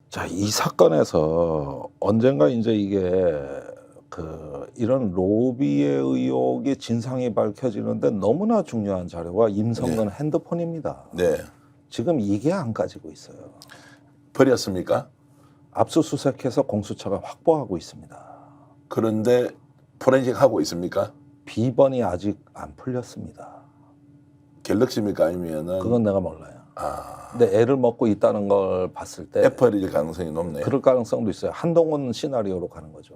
자, 이 사건에서 언젠가 이제 이게 이런 로비의 의혹이 진상이 밝혀지는데 너무나 중요한 자료가 임성근 핸드폰입니다. 네. 지금 이게 안 가지고 있어요. 버렸습니까? 압수수색해서 공수처가 확보하고 있습니다. 그런데 포렌식 하고 있습니까? 비번이 아직 안 풀렸습니다. 갤럭시입니까? 아니면은 그건 내가 몰라요. 아, 근데 애를 먹고 있다는 걸 봤을 때 애플일 가능성이 높네요. 그럴 가능성도 있어요. 한동훈 시나리오로 가는 거죠.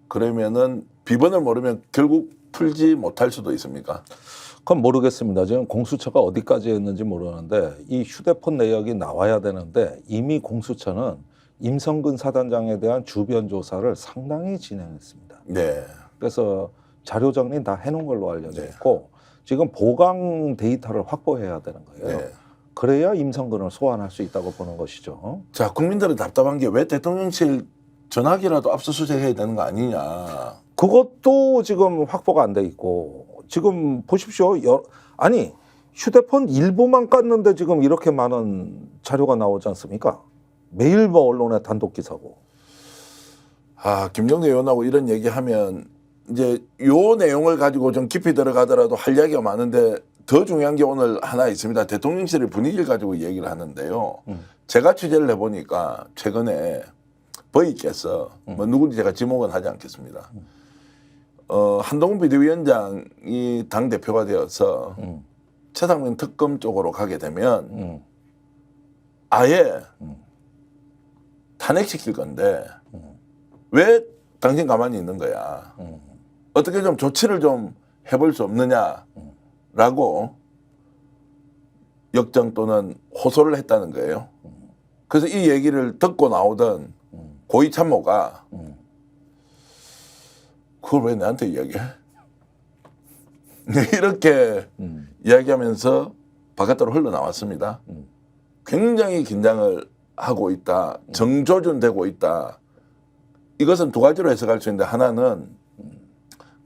그러면은 비번을 모르면 결국 풀지 못할 수도 있습니까? 그건 모르겠습니다. 지금 공수처가 어디까지 했는지 모르는데 이 휴대폰 내역이 나와야 되는데 이미 공수처는 임성근 사단장에 대한 주변 조사를 상당히 진행했습니다. 네. 그래서 자료 정리 다 해놓은 걸로 알려져 있고 지금 보강 데이터를 확보해야 되는 거예요. 네. 그래야 임성근을 소환할 수 있다고 보는 것이죠. 자, 국민들은 답답한 게 왜 대통령실 전화기라도 압수수색해야 되는 거 아니냐. 그것도 지금 확보가 안 돼 있고 지금 보십시오. 아니 휴대폰 일부만 깠는데 지금 이렇게 많은 자료가 나오지 않습니까? 매일보 언론의 단독 기사고. 아, 김정대 의원하고 이런 얘기하면 이제 요 내용을 가지고 좀 깊이 들어가더라도 할 이야기가 많은데 더 중요한 게 오늘 하나 있습니다. 대통령실의 분위기를 가지고 얘기를 하는데요. 제가 취재를 해보니까 최근에 버이께서 뭐 누군지 제가 지목은 하지 않겠습니다. 한동훈 비대위원장이 당대표가 되어서 최상병 특검 쪽으로 가게 되면 아예 탄핵시킬 건데 왜 당신 가만히 있는 거야? 어떻게 좀 조치를 좀 해볼 수 없느냐라고 역정 또는 호소를 했다는 거예요. 그래서 이 얘기를 듣고 나오던 고위 참모가 그걸 왜 나한테 이야기해? 이렇게 이야기하면서 바깥으로 흘러나왔습니다. 굉장히 긴장을 하고 있다. 정조준되고 있다. 이것은 두 가지로 해석할 수 있는데 하나는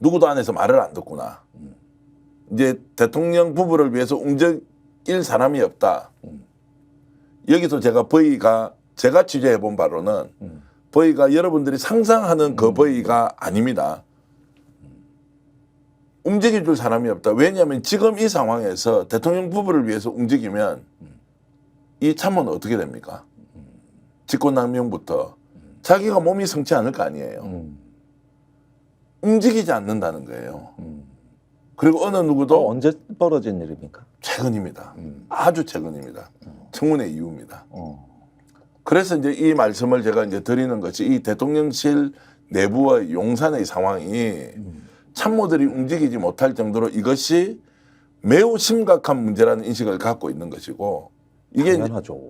누구도 안에서 말을 안 듣구나. 이제 대통령 부부를 위해서 움직일 사람이 없다. 여기서 제가 취재해 본 바로는 버이가 여러분들이 상상하는 그 버이가 아닙니다. 움직여줄 사람이 없다. 왜냐하면 지금 이 상황에서 대통령 부부를 위해서 움직이면 이 참모는 어떻게 됩니까? 직권남용부터 자기가 몸이 성치 않을 거 아니에요. 움직이지 않는다는 거예요. 그리고 어느 누구도 언제 벌어진 일입니까? 최근입니다. 아주 최근입니다. 청문회 이후입니다. 그래서 이제 이 말씀을 제가 이제 드리는 것이 이 대통령실 내부의 용산의 상황이 참모들이 움직이지 못할 정도로 이것이 매우 심각한 문제라는 인식을 갖고 있는 것이고 이게 당연하죠.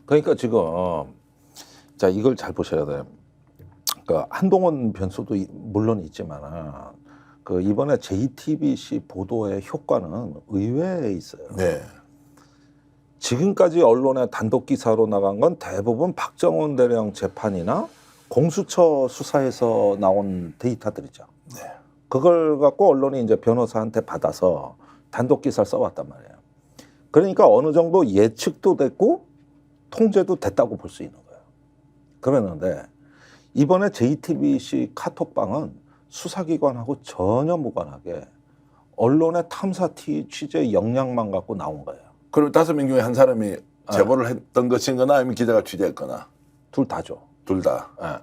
그러니까 지금 자 이걸 잘 보셔야 돼요. 그러니까 한동훈 변수도 물론 있지만 이번에 JTBC 보도의 효과는 의외에 있어요. 네. 지금까지 언론의 단독 기사로 나간 건 대부분 박정원 대령 재판이나 공수처 수사에서 나온 데이터들이죠. 네. 그걸 갖고 언론이 이제 변호사한테 받아서 단독 기사를 써왔단 말이에요. 그러니까 어느 정도 예측도 됐고 통제도 됐다고 볼 수 있는 거예요. 그랬는데 이번에 JTBC 카톡방은 수사기관하고 전혀 무관하게 언론의 탐사티 취재 역량만 갖고 나온 거예요. 그럼 5명 중에 한 사람이 제보를 했던 것인거나 아니면 기자가 취재했거나 둘 다죠. 둘 다. 예.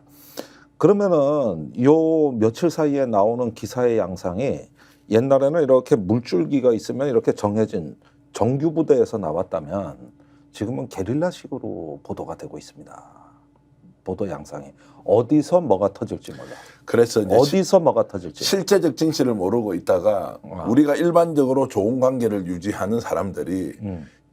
그러면은 요 며칠 사이에 나오는 기사의 양상이 옛날에는 이렇게 물줄기가 있으면 이렇게 정해진 정규 부대에서 나왔다면 지금은 게릴라식으로 보도가 되고 있습니다. 보도 양상이 어디서 뭐가 터질지 몰라. 그래서 이제 어디서 뭐가 터질지. 실제적 진실을 모르고 있다가 우리가 일반적으로 좋은 관계를 유지하는 사람들이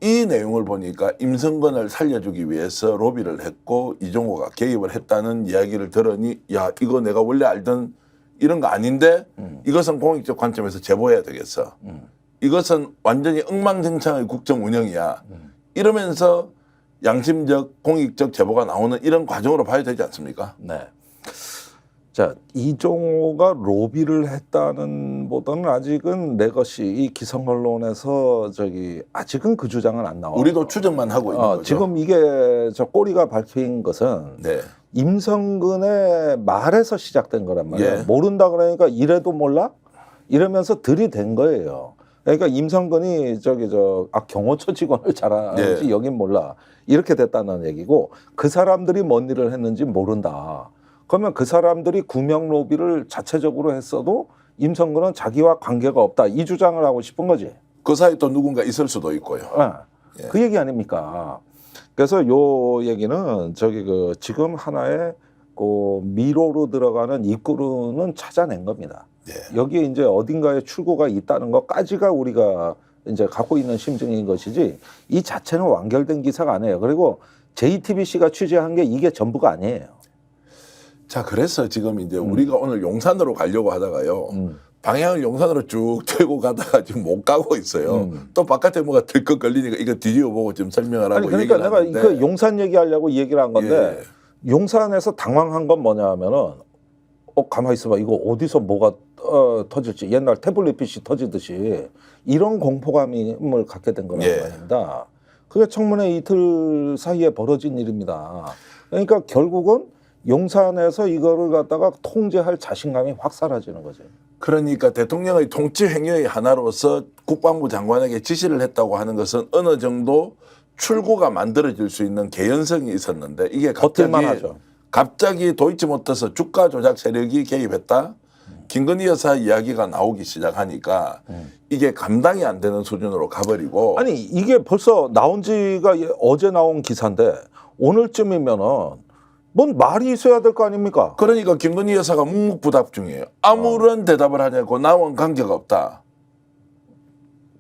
이 내용을 보니까 임성근을 살려주기 위해서 로비를 했고 이종호가 개입을 했다는 이야기를 들으니 야 이거 내가 원래 알던 이런 거 아닌데 이것은 공익적 관점에서 제보해야 되겠어. 이것은 완전히 엉망진창의 국정 운영이야. 이러면서 양심적 공익적 제보가 나오는 이런 과정으로 봐야 되지 않습니까? 네. 자, 이종호가 로비를 했다는 보다는 아직은 내 것이 이 기성 언론에서 아직은 그 주장은 안 나와. 우리도 추정만 하고 있는 거죠. 지금 이게 저 꼬리가 밝힌 것은 네. 임성근의 말에서 시작된 거란 말이에요. 예. 모른다 그러니까 이래도 몰라? 이러면서 들이댄 거예요. 그러니까 임성근이 경호처 직원을 잘하는지 예. 여긴 몰라. 이렇게 됐다는 얘기고 그 사람들이 뭔 일을 했는지 모른다. 그러면 그 사람들이 구명 로비를 자체적으로 했어도 임성근은 자기와 관계가 없다. 이 주장을 하고 싶은 거지. 그 사이에 또 누군가 있을 수도 있고요. 예. 그 얘기 아닙니까? 그래서 요 얘기는 지금 하나의 미로로 들어가는 입구로는 찾아낸 겁니다. 예. 여기에 이제 어딘가에 출구가 있다는 것까지가 우리가 이제 갖고 있는 심증인 것이지 이 자체는 완결된 기사가 아니에요. 그리고 JTBC가 취재한 게 이게 전부가 아니에요. 자, 그래서 지금 이제 우리가 오늘 용산으로 가려고 하다가요. 방향을 용산으로 쭉 들고 가다가 지금 못 가고 있어요. 또 바깥에 뭐가 들컥 걸리니까 이거 뒤집어 보고 지금 설명을 하고 아니 그러니까 얘기를 내가 하는데. 그 용산 얘기하려고 얘기를 한 건데 예. 용산에서 당황한 건 뭐냐 하면은 가만히 있어봐. 이거 어디서 뭐가 터질지 옛날 태블릿 PC 터지듯이 이런 공포감을 갖게 된 거란 예. 말입니다. 그게 청문회 이틀 사이에 벌어진 일입니다. 그러니까 결국은 용산에서 이거를 갖다가 통제할 자신감이 확 사라지는 거죠. 그러니까 대통령의 통치 행위의 하나로서 국방부 장관에게 지시를 했다고 하는 것은 어느 정도 출구가 만들어질 수 있는 개연성이 있었는데 이게 버틸만 하죠. 갑자기 도이치모터스 주가 조작 세력이 개입했다. 김건희 여사 이야기가 나오기 시작하니까 이게 감당이 안 되는 수준으로 가버리고. 아니 이게 벌써 나온 지가 어제 나온 기사인데 오늘쯤이면은 뭔 말이 있어야 될 거 아닙니까? 그러니까 김건희 여사가 묵묵부답 중이에요. 아무런 대답을 하냐고 나와는 관계가 없다.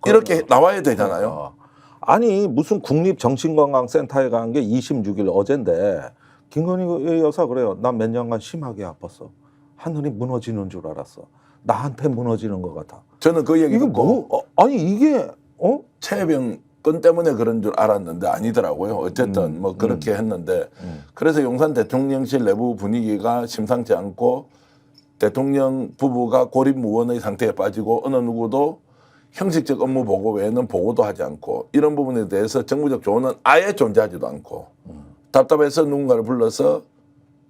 이렇게 나와야 되잖아요. 아니 무슨 국립정신건강센터에 간 게 26일 어젠데 김건희 여사 그래요. 나 몇 년간 심하게 아팠어. 하늘이 무너지는 줄 알았어. 나한테 무너지는 것 같아. 저는 그 얘기 이게 듣고 아니 이게 최병 건 때문에 그런 줄 알았는데 아니더라고요. 어쨌든 뭐 그렇게 했는데 그래서 용산 대통령실 내부 분위기가 심상치 않고 대통령 부부가 고립무원의 상태에 빠지고 어느 누구도 형식적 업무 보고 외에는 보고도 하지 않고 이런 부분에 대해서 정부적 조언은 아예 존재하지도 않고 답답해서 누군가를 불러서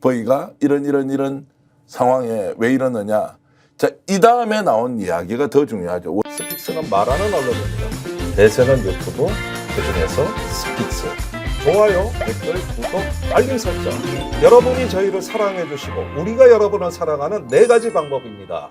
저희가 이런 상황에 왜 이러느냐. 자, 이 다음에 나온 이야기가 더 중요하죠. 스픽스는 말하는 언론입니다. 대세는 유튜브, 그중에서 스픽스. 좋아요, 댓글, 구독, 알림 설정. 여러분이 저희를 사랑해 주시고 우리가 여러분을 사랑하는 4가지 방법입니다.